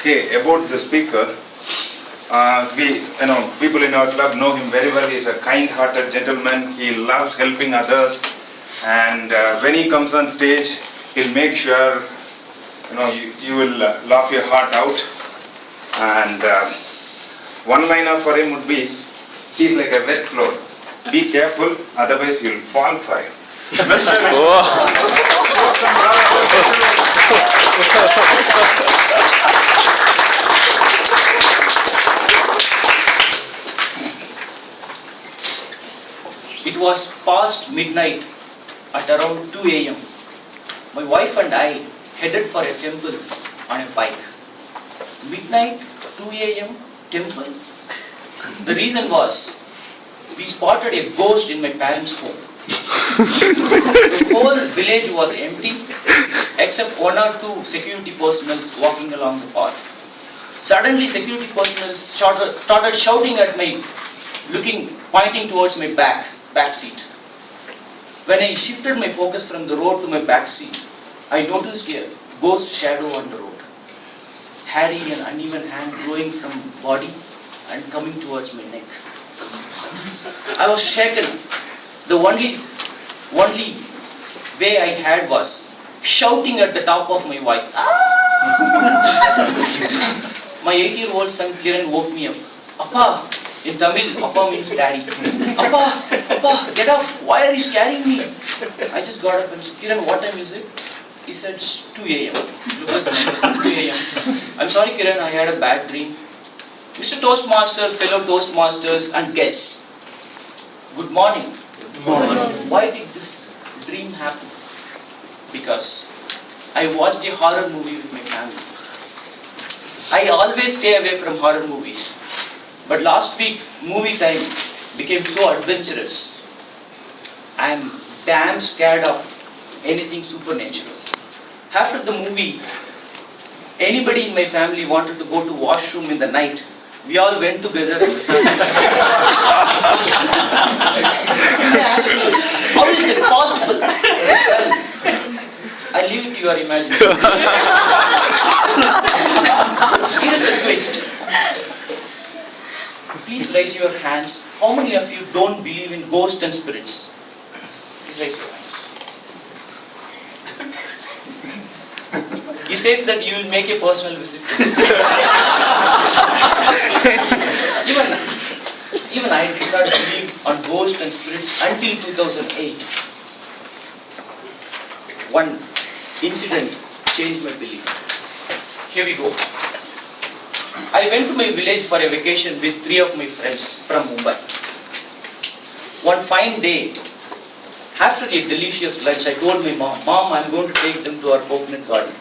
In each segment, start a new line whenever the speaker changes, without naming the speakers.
Okay, about the speaker, people in our club know him very well. He's a kind-hearted gentleman. He loves helping others, and when he comes on stage, he'll make sure you will laugh your heart out. And one liner for him would be, he's like a wet floor. Be careful, otherwise you'll fall for him.
It was past midnight at around 2 a.m. My wife and I headed for a temple on a bike. Midnight, 2 a.m., temple? The reason was, we spotted a ghost in my parents' home. The whole village was empty except one or two security personnel walking along the path. Suddenly security personnel started shouting at me, pointing towards my back seat. When I shifted my focus from the road to my back seat, I noticed a ghost shadow on the road, carrying an uneven hand flowing from body and coming towards my neck. I was shaken. The only way I had was shouting at the top of my voice. My 8-year-old son Kiran woke me up. Appa, in Tamil, Appa means daddy. Appa, get up. Why are you scaring me? I just got up and said, Kiran, what time is it? He said, it's 2 a.m. Look at the number, 2 a.m. I'm sorry, Kiran, I had a bad dream. Mr. Toastmaster, fellow Toastmasters and guests, good morning.
Good morning.
Why did this dream happen? Because I watched a horror movie with my family. I always stay away from horror movies. But last week, movie time became so adventurous. I am damn scared of anything supernatural. After the movie, anybody in my family wanted to go to washroom in the night. We all went together as a family. You may ask me, how is that possible? Well, I leave it to your imagination. Here is a twist. Please raise your hands. How many of you don't believe in ghosts and spirits? Please raise your hands. He says that you will make a personal visit. Even I did not believe on ghosts and spirits until 2008. One incident changed my belief. Here we go. I went to my village for a vacation with 3 of my friends from Mumbai. One fine day, after a delicious lunch, I told my mom, I'm going to take them to our coconut garden.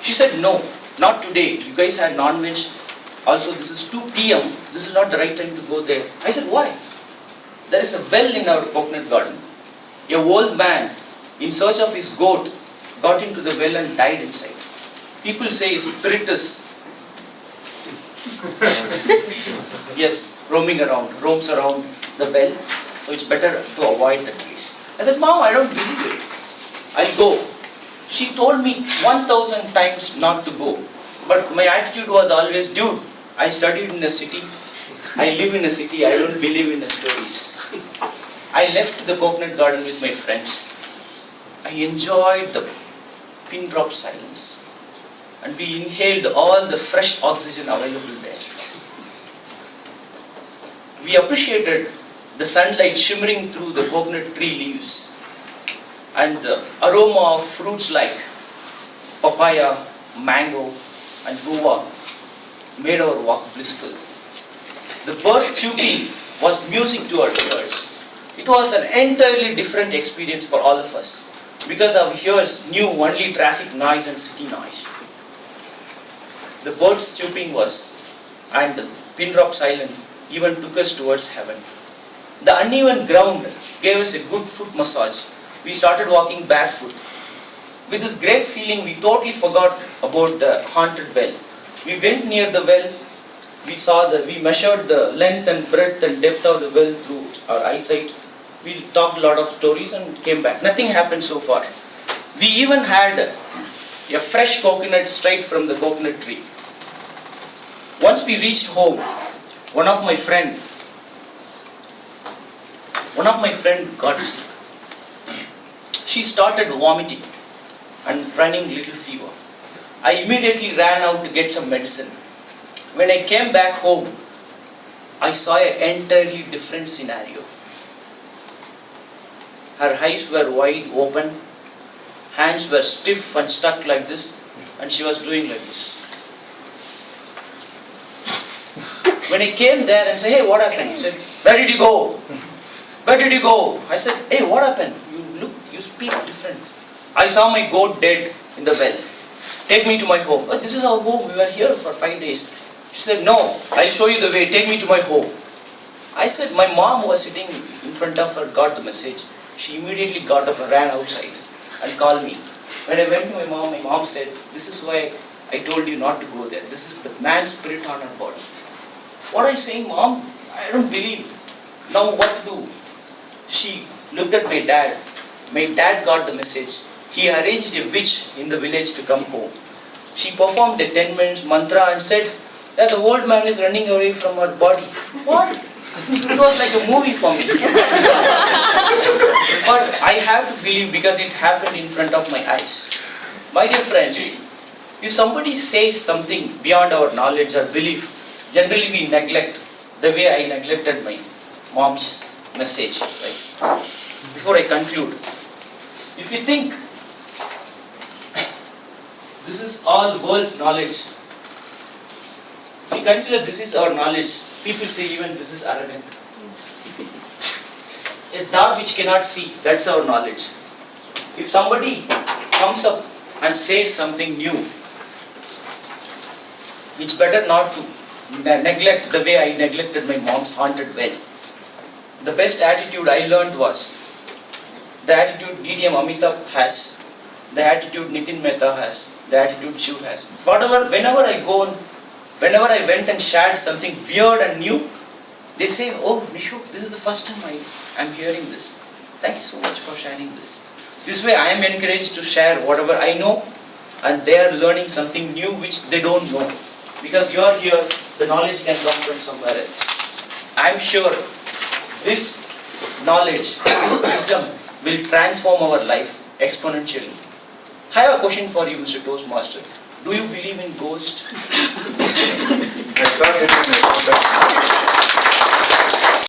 She said, no, not today. You guys had non-veg. Also, this is 2 p.m. This is not the right time to go there. I said, why? There is a well in our coconut garden. A old man, in search of his goat, got into the well and died inside. People say his spirit is roams around the well, so it's better to avoid that place. I said, Mom, I don't believe it. I'll go. She told me 1,000 times not to go. But my attitude was always, dude, I studied in a city, I live in a city, I don't believe in the stories. I left the coconut garden with my friends. I enjoyed the pin drop silence. And we inhaled all the fresh oxygen available there. We appreciated the sunlight shimmering through the coconut tree leaves and the aroma of fruits like papaya, mango and guava made our walk blissful. The birds chirping was music to our ears. It was an entirely different experience for all of us because our ears knew only traffic noise and city noise. The birds chirping and the pin drop silence even took us towards heaven. The uneven ground gave us a good foot massage. We started walking barefoot. With this great feeling, we totally forgot about the haunted well. We went near the well. We measured the length and breadth and depth of the well through our eyesight. We talked a lot of stories and came back. Nothing happened so far. We even had a fresh coconut straight from the coconut tree. Once we reached home, one of my friend got sick. She started vomiting and running little fever. I immediately ran out to get some medicine. When I came back home, I saw an entirely different scenario. Her eyes were wide open, hands were stiff and stuck like this, and she was doing like this. When I came there and said, "Hey, what happened?" He said, "Where did you go? Where did you go?" I said, "Hey, what happened? You speak different." "I saw my goat dead in the well. Take me to my home." "Oh, this is our home. We were here for 5 days." She said, "No, I'll show you the way. Take me to my home." I said, my mom was sitting in front of her, got the message. She immediately got up and ran outside and called me. When I went to my mom said, "This is why I told you not to go there. This is the man's spirit on her body." "What are you saying, Mom? I don't believe." "Now what to do?" She looked at my dad. My dad got the message. He arranged a witch in the village to come home. She performed a 10 minutes mantra and said that the old man is running away from her body. What? It was like a movie for me. But I have to believe because it happened in front of my eyes. My dear friends, if somebody says something beyond our knowledge or belief, generally we neglect the way I neglected my mom's message. Right? Before I conclude, if you think this is all world's knowledge, if you consider this is our knowledge, people say even this is arrogant. A dog which cannot see, that's our knowledge. If somebody comes up and says something new, it's better not to neglect the way I neglected my mom's haunted well. The best attitude I learned was the attitude DTM Amitabh has, the attitude Nitin Mehta has, the attitude Shiv has. Whenever I went and shared something weird and new, they say, "Oh, Nishok, this is the first time I am hearing this. Thank you so much for sharing this." This way I am encouraged to share whatever I know, and they are learning something new which they don't know. Because you are here, the knowledge can come from somewhere else. I am sure this knowledge, this wisdom will transform our life exponentially. I have a question for you, Mr. Toastmaster. Do you believe in ghosts?
I thought it was